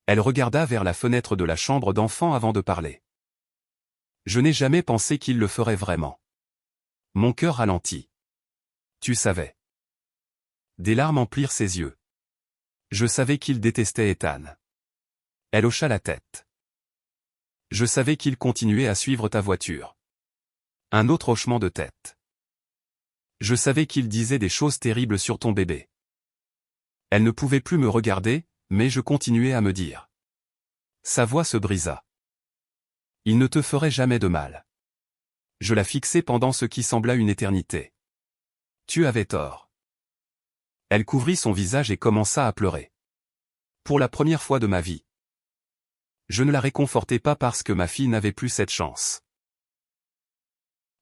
A: Elle regarda vers la fenêtre de la chambre d'enfant avant de parler. Je n'ai jamais pensé qu'il le ferait vraiment. Mon cœur ralentit. Tu savais. Des larmes emplirent ses yeux. Je savais qu'il détestait Ethan. Elle hocha la tête. Je savais qu'il continuait à suivre ta voiture. Un autre hochement de tête. Je savais qu'il disait des choses terribles sur ton bébé. Elle ne pouvait plus me regarder, mais je continuais à me dire. Sa voix se brisa. Il ne te ferait jamais de mal. Je la fixai pendant ce qui sembla une éternité. Tu avais tort. Elle couvrit son visage et commença à pleurer. Pour la première fois de ma vie. Je ne la réconfortai pas parce que ma fille n'avait plus cette chance.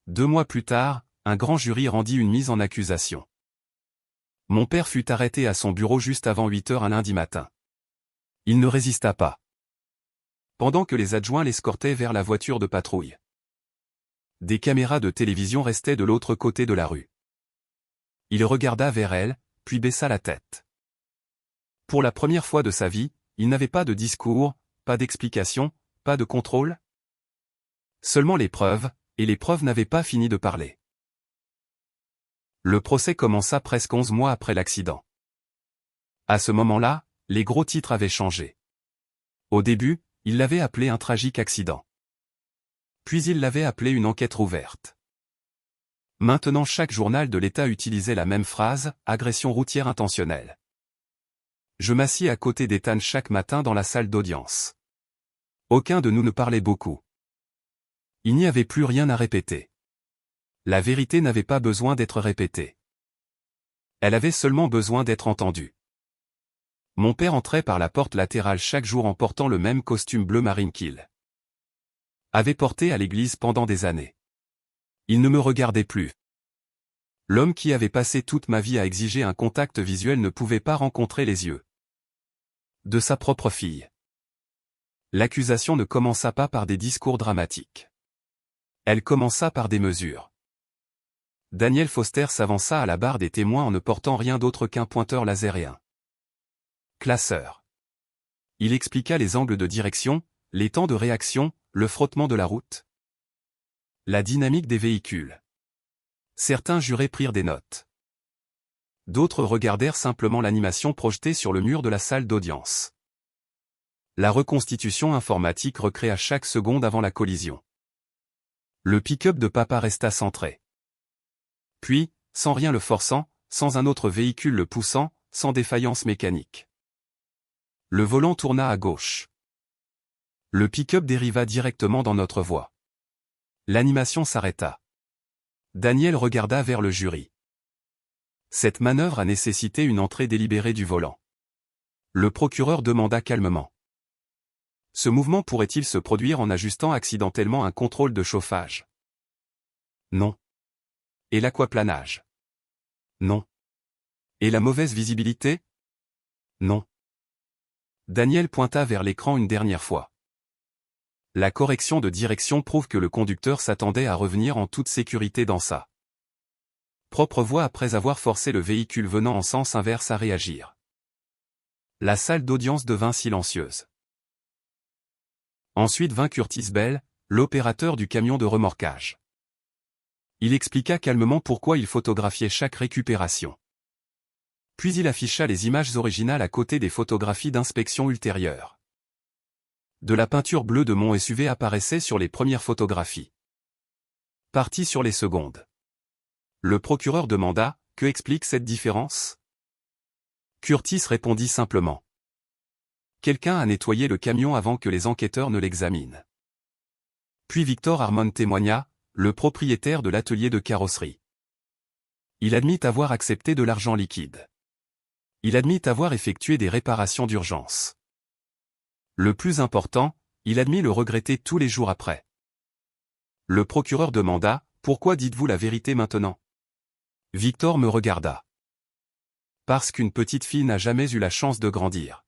A: 2 mois plus tard, un grand jury rendit une mise en accusation. Mon père fut arrêté à son bureau juste avant 8 heures un lundi matin. Il ne résista pas. Pendant que les adjoints l'escortaient vers la voiture de patrouille. Des caméras de télévision restaient de l'autre côté de la rue. Il regarda vers elle, puis baissa la tête. Pour la première fois de sa vie, il n'avait pas de discours, pas d'explication, pas de contrôle. Seulement les preuves, et les preuves n'avaient pas fini de parler. Le procès commença presque 11 mois après l'accident. À ce moment-là, les gros titres avaient changé. Au début, il l'avait appelé un tragique accident. Puis il l'avait appelé une enquête rouverte. Maintenant chaque journal de l'État utilisait la même phrase, agression routière intentionnelle. Je m'assis à côté d'Ethan chaque matin dans la salle d'audience. Aucun de nous ne parlait beaucoup. Il n'y avait plus rien à répéter. La vérité n'avait pas besoin d'être répétée. Elle avait seulement besoin d'être entendue. Mon père entrait par la porte latérale chaque jour en portant le même costume bleu marine qu'il avait porté à l'église pendant des années. Il ne me regardait plus. L'homme qui avait passé toute ma vie à exiger un contact visuel ne pouvait pas rencontrer les yeux de sa propre fille. L'accusation ne commença pas par des discours dramatiques. Elle commença par des mesures. Daniel Foster s'avança à la barre des témoins en ne portant rien d'autre qu'un pointeur laser et un classeur. Il expliqua les angles de direction, les temps de réaction, le frottement de la route, la dynamique des véhicules. Certains jurés prirent des notes. D'autres regardèrent simplement l'animation projetée sur le mur de la salle d'audience. La reconstitution informatique recréa chaque seconde avant la collision. Le pick-up de papa resta centré. Puis, sans rien le forçant, sans un autre véhicule le poussant, sans défaillance mécanique. Le volant tourna à gauche. Le pick-up dériva directement dans notre voie. L'animation s'arrêta. Daniel regarda vers le jury. Cette manœuvre a nécessité une entrée délibérée du volant. Le procureur demanda calmement. Ce mouvement pourrait-il se produire en ajustant accidentellement un contrôle de chauffage? Non. Et l'aquaplanage? Non. Et la mauvaise visibilité? Non. Daniel pointa vers l'écran une dernière fois. La correction de direction prouve que le conducteur s'attendait à revenir en toute sécurité dans sa propre voie après avoir forcé le véhicule venant en sens inverse à réagir. La salle d'audience devint silencieuse. Ensuite vint Curtis Bell, l'opérateur du camion de remorquage. Il expliqua calmement pourquoi il photographiait chaque récupération. Puis il afficha les images originales à côté des photographies d'inspection ultérieures. De la peinture bleue de mon SUV apparaissait sur les premières photographies. Parti sur les secondes. Le procureur demanda, « Que explique cette différence ?» Curtis répondit simplement. « Quelqu'un a nettoyé le camion avant que les enquêteurs ne l'examinent. » Puis Victor Harmon témoigna, le propriétaire de l'atelier de carrosserie. Il admit avoir accepté de l'argent liquide. Il admit avoir effectué des réparations d'urgence. Le plus important, il admit le regretter tous les jours après. Le procureur demanda, « Pourquoi dites-vous la vérité maintenant ?» Victor me regarda. Parce qu'une petite fille n'a jamais eu la chance de grandir.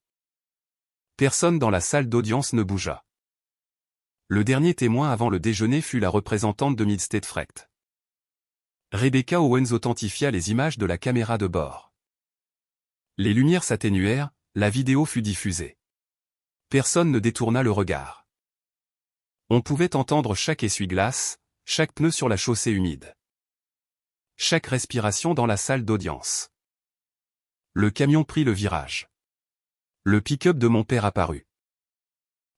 A: Personne dans la salle d'audience ne bougea. Le dernier témoin avant le déjeuner fut la représentante de Midstate Freight. Rebecca Owens authentifia les images de la caméra de bord. Les lumières s'atténuèrent, la vidéo fut diffusée. Personne ne détourna le regard. On pouvait entendre chaque essuie-glace, chaque pneu sur la chaussée humide. Chaque respiration dans la salle d'audience. Le camion prit le virage. Le pick-up de mon père apparut.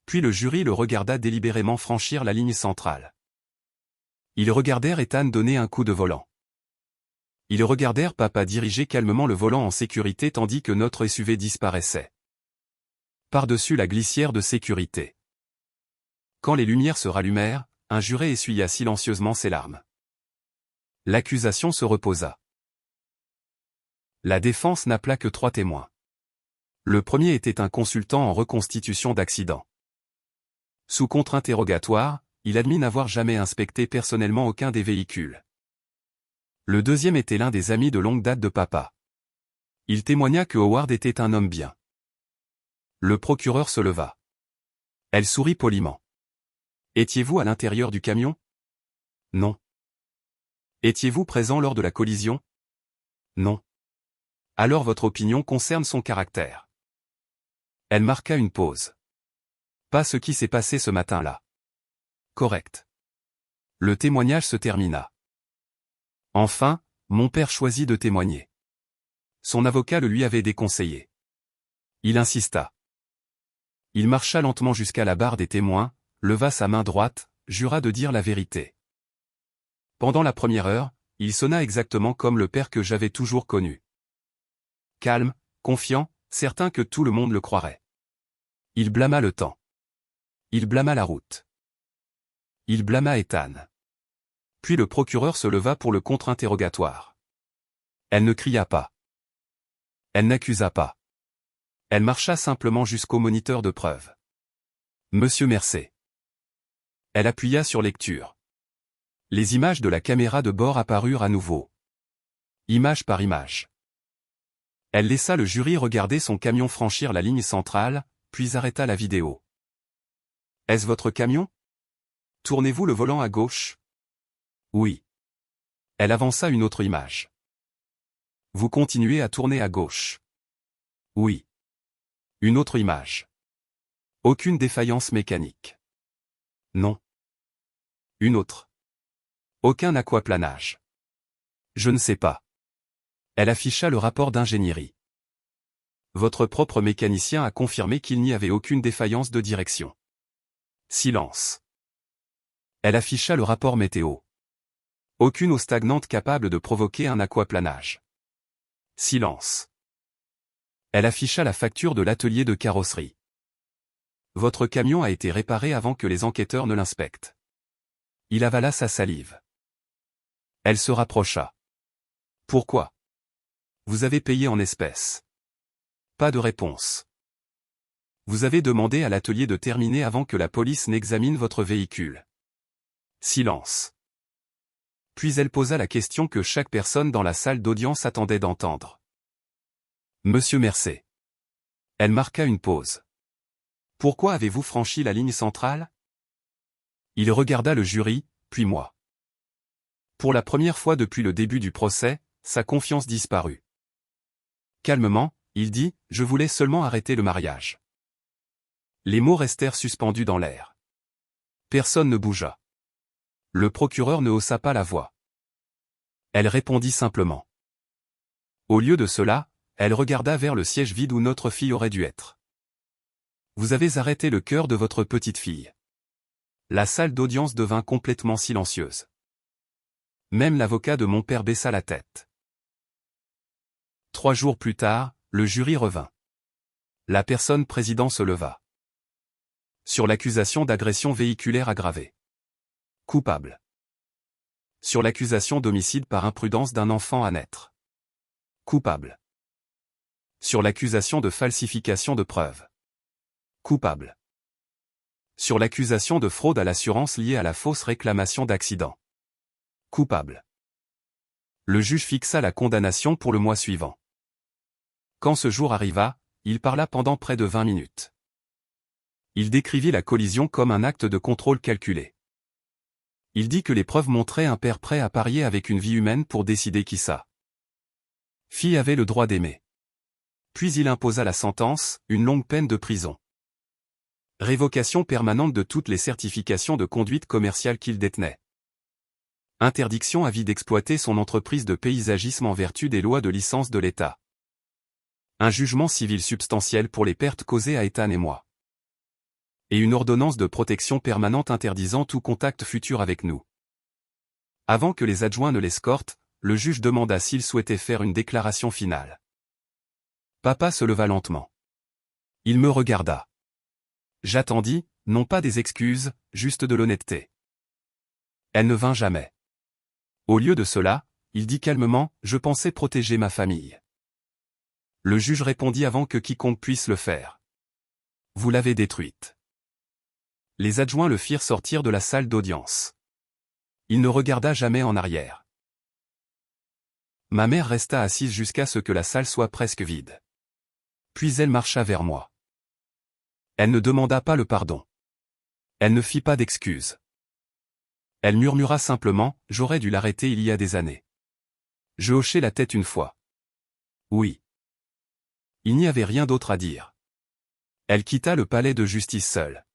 A: Puis le jury le regarda délibérément franchir la ligne centrale. Ils regardèrent Ethan donner un coup de volant. Ils regardèrent papa diriger calmement le volant en sécurité tandis que notre SUV disparaissait. Par-dessus la glissière de sécurité. Quand les lumières se rallumèrent, un juré essuya silencieusement ses larmes. L'accusation se reposa. La défense n'appela que 3 témoins. Le premier était un consultant en reconstitution d'accident. Sous contre-interrogatoire, il admit n'avoir jamais inspecté personnellement aucun des véhicules. Le deuxième était l'un des amis de longue date de papa. Il témoigna que Howard était un homme bien. Le procureur se leva. Elle sourit poliment. « Étiez-vous à l'intérieur du camion ?»« Non. »« Étiez-vous présent lors de la collision ?»« Non. »« Alors votre opinion concerne son caractère. » Elle marqua une pause. « Pas ce qui s'est passé ce matin-là. »« Correct. » Le témoignage se termina. Enfin, mon père choisit de témoigner. Son avocat le lui avait déconseillé. Il insista. Il marcha lentement jusqu'à la barre des témoins, leva sa main droite, jura de dire la vérité. Pendant la première heure, il sonna exactement comme le père que j'avais toujours connu. Calme, confiant, certain que tout le monde le croirait. Il blâma le temps. Il blâma la route. Il blâma Ethan. Puis le procureur se leva pour le contre-interrogatoire. Elle ne cria pas. Elle n'accusa pas. Elle marcha simplement jusqu'au moniteur de preuve. Monsieur Mercé. Elle appuya sur lecture. Les images de la caméra de bord apparurent à nouveau. Image par image. Elle laissa le jury regarder son camion franchir la ligne centrale, puis arrêta la vidéo. « Est-ce votre camion ? Tournez-vous le volant à gauche ? » « Oui. » Elle avança une autre image. « Vous continuez à tourner à gauche ? » « Oui. » Une autre image. « Aucune défaillance mécanique ? » « Non. » Une autre. « Aucun aquaplanage ? » « Je ne sais pas. » Elle afficha le rapport d'ingénierie. « Votre propre mécanicien a confirmé qu'il n'y avait aucune défaillance de direction. » Silence. Elle afficha le rapport météo. Aucune eau stagnante capable de provoquer un aquaplanage. Silence. Elle afficha la facture de l'atelier de carrosserie. Votre camion a été réparé avant que les enquêteurs ne l'inspectent. Il avala sa salive. Elle se rapprocha. Pourquoi ? Vous avez payé en espèces. Pas de réponse. Vous avez demandé à l'atelier de terminer avant que la police n'examine votre véhicule. Silence. Puis elle posa la question que chaque personne dans la salle d'audience attendait d'entendre. Monsieur Mercé. Elle marqua une pause. Pourquoi avez-vous franchi la ligne centrale ? Il regarda le jury, puis moi. Pour la première fois depuis le début du procès, sa confiance disparut. Calmement, il dit, « Je voulais seulement arrêter le mariage. » Les mots restèrent suspendus dans l'air. Personne ne bougea. Le procureur ne haussa pas la voix. Elle répondit simplement. Au lieu de cela, elle regarda vers le siège vide où notre fille aurait dû être. « Vous avez arrêté le cœur de votre petite fille. » La salle d'audience devint complètement silencieuse. Même l'avocat de mon père baissa la tête. 3 jours plus tard, le jury revint. La personne président se leva. Sur l'accusation d'agression véhiculaire aggravée. Coupable. Sur l'accusation d'homicide par imprudence d'un enfant à naître. Coupable. Sur l'accusation de falsification de preuves. Coupable. Sur l'accusation de fraude à l'assurance liée à la fausse réclamation d'accident. Coupable. Le juge fixa la condamnation pour le mois suivant. Quand ce jour arriva, il parla pendant près de 20 minutes. Il décrivit la collision comme un acte de contrôle calculé. Il dit que les preuves montraient un père prêt à parier avec une vie humaine pour décider qui sa fille avait le droit d'aimer. Puis il imposa la sentence, une longue peine de prison. Révocation permanente de toutes les certifications de conduite commerciale qu'il détenait. Interdiction à vie d'exploiter son entreprise de paysagisme en vertu des lois de licence de l'État. Un jugement civil substantiel pour les pertes causées à Ethan et moi. Et une ordonnance de protection permanente interdisant tout contact futur avec nous. Avant que les adjoints ne l'escortent, le juge demanda s'il souhaitait faire une déclaration finale. Papa se leva lentement. Il me regarda. J'attendis, non pas des excuses, juste de l'honnêteté. Elle ne vint jamais. Au lieu de cela, il dit calmement, « Je pensais protéger ma famille. » Le juge répondit avant que quiconque puisse le faire. « Vous l'avez détruite. » Les adjoints le firent sortir de la salle d'audience. Il ne regarda jamais en arrière. Ma mère resta assise jusqu'à ce que la salle soit presque vide. Puis elle marcha vers moi. Elle ne demanda pas le pardon. Elle ne fit pas d'excuses. Elle murmura simplement, « J'aurais dû l'arrêter il y a des années. » Je hochai la tête une fois. Oui. Il n'y avait rien d'autre à dire. Elle quitta le palais de justice seule.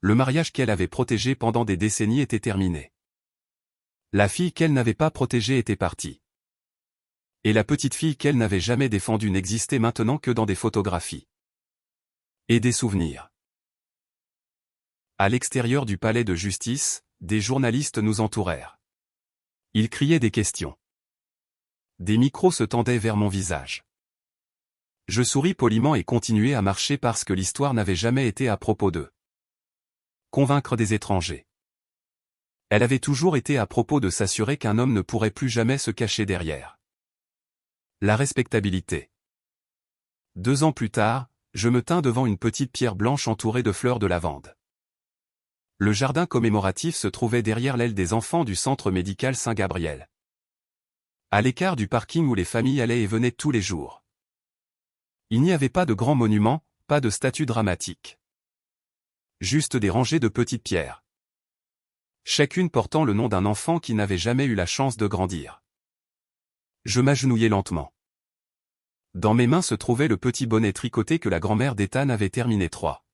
A: Le mariage qu'elle avait protégé pendant des décennies était terminé. La fille qu'elle n'avait pas protégée était partie. Et la petite fille qu'elle n'avait jamais défendue n'existait maintenant que dans des photographies. Et des souvenirs. À l'extérieur du palais de justice, des journalistes nous entourèrent. Ils criaient des questions. Des micros se tendaient vers mon visage. Je souris poliment et continuai à marcher parce que l'histoire n'avait jamais été à propos d'eux. Convaincre des étrangers. Elle avait toujours été à propos de s'assurer qu'un homme ne pourrait plus jamais se cacher derrière. La respectabilité. 2 ans plus tard, je me tins devant une petite pierre blanche entourée de fleurs de lavande. Le jardin commémoratif se trouvait derrière l'aile des enfants du centre médical Saint-Gabriel. À l'écart du parking où les familles allaient et venaient tous les jours. Il n'y avait pas de grands monuments, pas de statues dramatiques. Juste des rangées de petites pierres. Chacune portant le nom d'un enfant qui n'avait jamais eu la chance de grandir. Je m'agenouillai lentement. Dans mes mains se trouvait le petit bonnet tricoté que la grand-mère d'Ethan avait terminé 3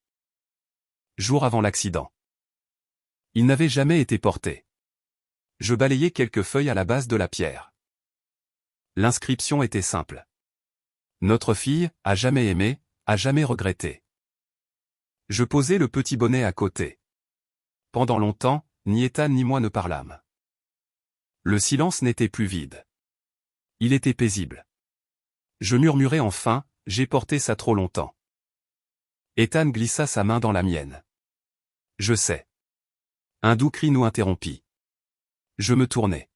A: jours avant l'accident. Il n'avait jamais été porté. Je balayai quelques feuilles à la base de la pierre. L'inscription était simple. Notre fille, a jamais aimé, a jamais regretté. Je posai le petit bonnet à côté. Pendant longtemps, ni Ethan ni moi ne parlâmes. Le silence n'était plus vide. Il était paisible. Je murmurai enfin, « J'ai porté ça trop longtemps. » Ethan glissa sa main dans la mienne. « Je sais. » Un doux cri nous interrompit. Je me tournai.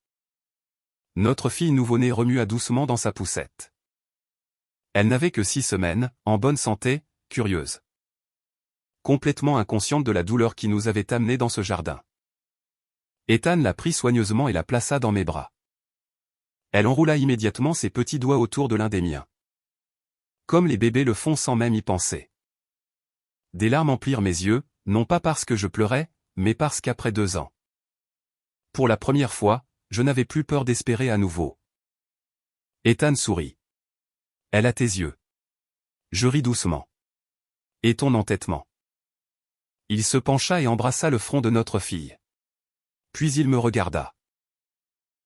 A: Notre fille nouveau-née remua doucement dans sa poussette. Elle n'avait que 6 semaines, en bonne santé, curieuse. Complètement inconsciente de la douleur qui nous avait amenés dans ce jardin. Ethan la prit soigneusement et la plaça dans mes bras. Elle enroula immédiatement ses petits doigts autour de l'un des miens. Comme les bébés le font sans même y penser. Des larmes emplirent mes yeux, non pas parce que je pleurais, mais parce qu'après 2 ans. Pour la première fois, je n'avais plus peur d'espérer à nouveau. Ethan sourit. Elle a tes yeux. Je ris doucement. Et ton entêtement. Il se pencha et embrassa le front de notre fille. Puis il me regarda.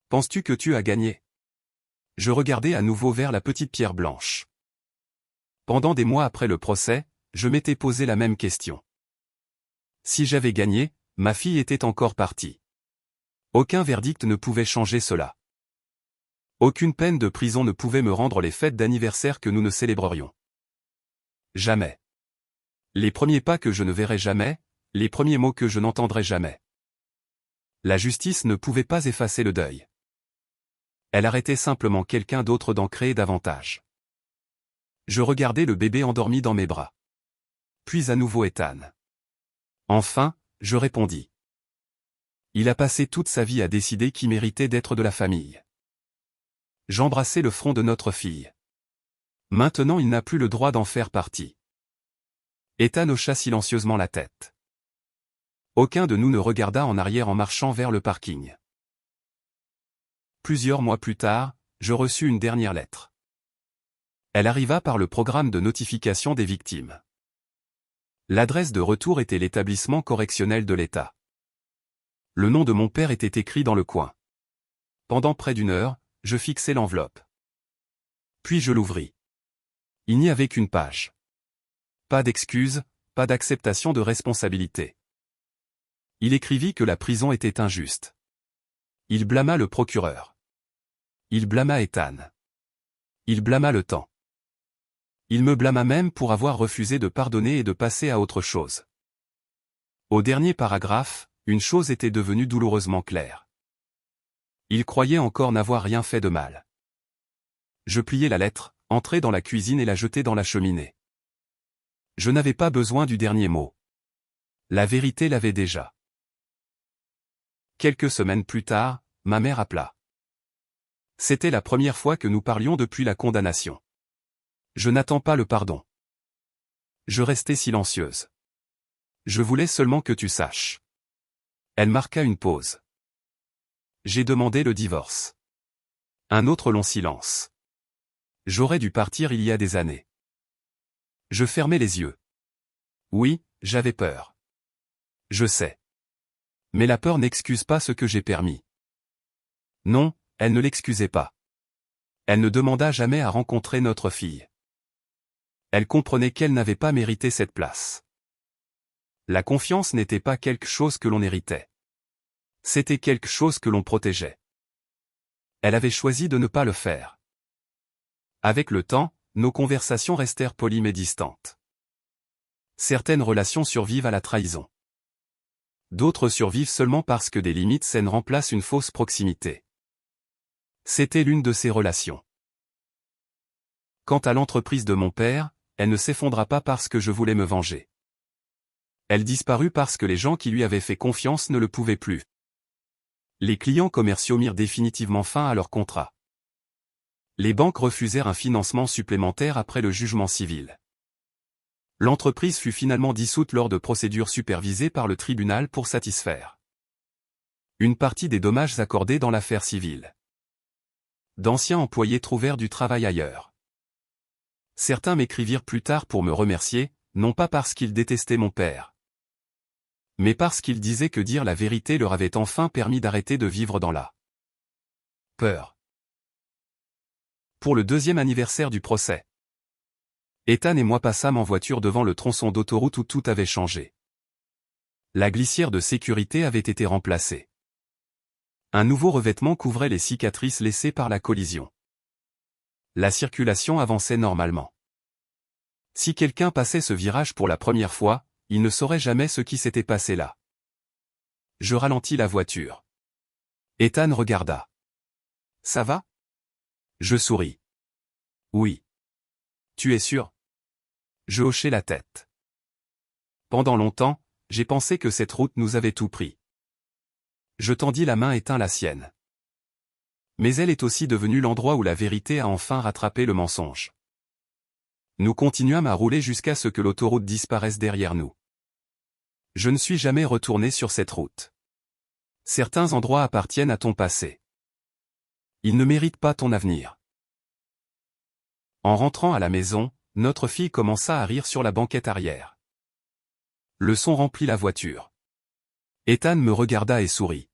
A: Penses-tu que tu as gagné? Je regardai à nouveau vers la petite pierre blanche. Pendant des mois après le procès, je m'étais posé la même question. Si j'avais gagné, ma fille était encore partie. Aucun verdict ne pouvait changer cela. Aucune peine de prison ne pouvait me rendre les fêtes d'anniversaire que nous ne célébrerions. Jamais. Les premiers pas que je ne verrais jamais, les premiers mots que je n'entendrais jamais. La justice ne pouvait pas effacer le deuil. Elle arrêtait simplement quelqu'un d'autre d'en créer davantage. Je regardais le bébé endormi dans mes bras. Puis à nouveau Ethan. Enfin, je répondis. Il a passé toute sa vie à décider qui méritait d'être de la famille. J'embrassai le front de notre fille. Maintenant il n'a plus le droit d'en faire partie. Ethan hocha silencieusement la tête. Aucun de nous ne regarda en arrière en marchant vers le parking. Plusieurs mois plus tard, je reçus une dernière lettre. Elle arriva par le programme de notification des victimes. L'adresse de retour était l'établissement correctionnel de l'État. Le nom de mon père était écrit dans le coin. Pendant près d'1 heure, je fixai l'enveloppe. Puis je l'ouvris. Il n'y avait qu'une page. Pas d'excuses, pas d'acceptation de responsabilité. Il écrivit que la prison était injuste. Il blâma le procureur. Il blâma Ethan. Il blâma le temps. Il me blâma même pour avoir refusé de pardonner et de passer à autre chose. Au dernier paragraphe, une chose était devenue douloureusement claire. Il croyait encore n'avoir rien fait de mal. Je pliai la lettre, entrai dans la cuisine et la jetai dans la cheminée. Je n'avais pas besoin du dernier mot. La vérité l'avait déjà. Quelques semaines plus tard, ma mère appela. C'était la première fois que nous parlions depuis la condamnation. Je n'attends pas le pardon. Je restai silencieuse. Je voulais seulement que tu saches. Elle marqua une pause. J'ai demandé le divorce. Un autre long silence. J'aurais dû partir il y a des années. Je fermai les yeux. Oui, j'avais peur. Je sais. Mais la peur n'excuse pas ce que j'ai permis. Non, elle ne l'excusait pas. Elle ne demanda jamais à rencontrer notre fille. Elle comprenait qu'elle n'avait pas mérité cette place. La confiance n'était pas quelque chose que l'on héritait. C'était quelque chose que l'on protégeait. Elle avait choisi de ne pas le faire. Avec le temps, nos conversations restèrent polies mais distantes. Certaines relations survivent à la trahison. D'autres survivent seulement parce que des limites saines remplacent une fausse proximité. C'était l'une de ces relations. Quant à l'entreprise de mon père, elle ne s'effondra pas parce que je voulais me venger. Elle disparut parce que les gens qui lui avaient fait confiance ne le pouvaient plus. Les clients commerciaux mirent définitivement fin à leur contrat. Les banques refusèrent un financement supplémentaire après le jugement civil. L'entreprise fut finalement dissoute lors de procédures supervisées par le tribunal pour satisfaire une partie des dommages accordés dans l'affaire civile. D'anciens employés trouvèrent du travail ailleurs. Certains m'écrivirent plus tard pour me remercier, non pas parce qu'ils détestaient mon père, mais parce qu'ils disaient que dire la vérité leur avait enfin permis d'arrêter de vivre dans la peur. Pour le 2e anniversaire du procès, Ethan et moi passâmes en voiture devant le tronçon d'autoroute où tout avait changé. La glissière de sécurité avait été remplacée. Un nouveau revêtement couvrait les cicatrices laissées par la collision. La circulation avançait normalement. Si quelqu'un passait ce virage pour la première fois, il ne saurait jamais ce qui s'était passé là. Je ralentis la voiture. Ethan regarda. « Ça va ?» Je souris. « Oui. Tu es sûr ?» Je hochai la tête. Pendant longtemps, j'ai pensé que cette route nous avait tout pris. Je tendis la main et tins la sienne. Mais elle est aussi devenue l'endroit où la vérité a enfin rattrapé le mensonge. Nous continuâmes à rouler jusqu'à ce que l'autoroute disparaisse derrière nous. Je ne suis jamais retourné sur cette route. Certains endroits appartiennent à ton passé. Ils ne méritent pas ton avenir. En rentrant à la maison, notre fille commença à rire sur la banquette arrière. Le son remplit la voiture. Ethan me regarda et sourit.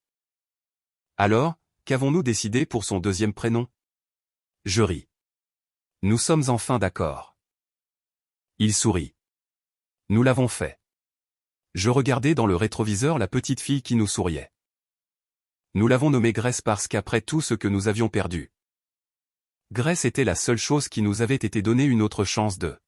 A: Alors, qu'avons-nous décidé pour son deuxième prénom? Je ris. Nous sommes enfin d'accord. Il sourit. Nous l'avons fait. Je regardais dans le rétroviseur la petite fille qui nous souriait. Nous l'avons nommée Grace parce qu'après tout ce que nous avions perdu, Grace était la seule chose qui nous avait été donnée une autre chance de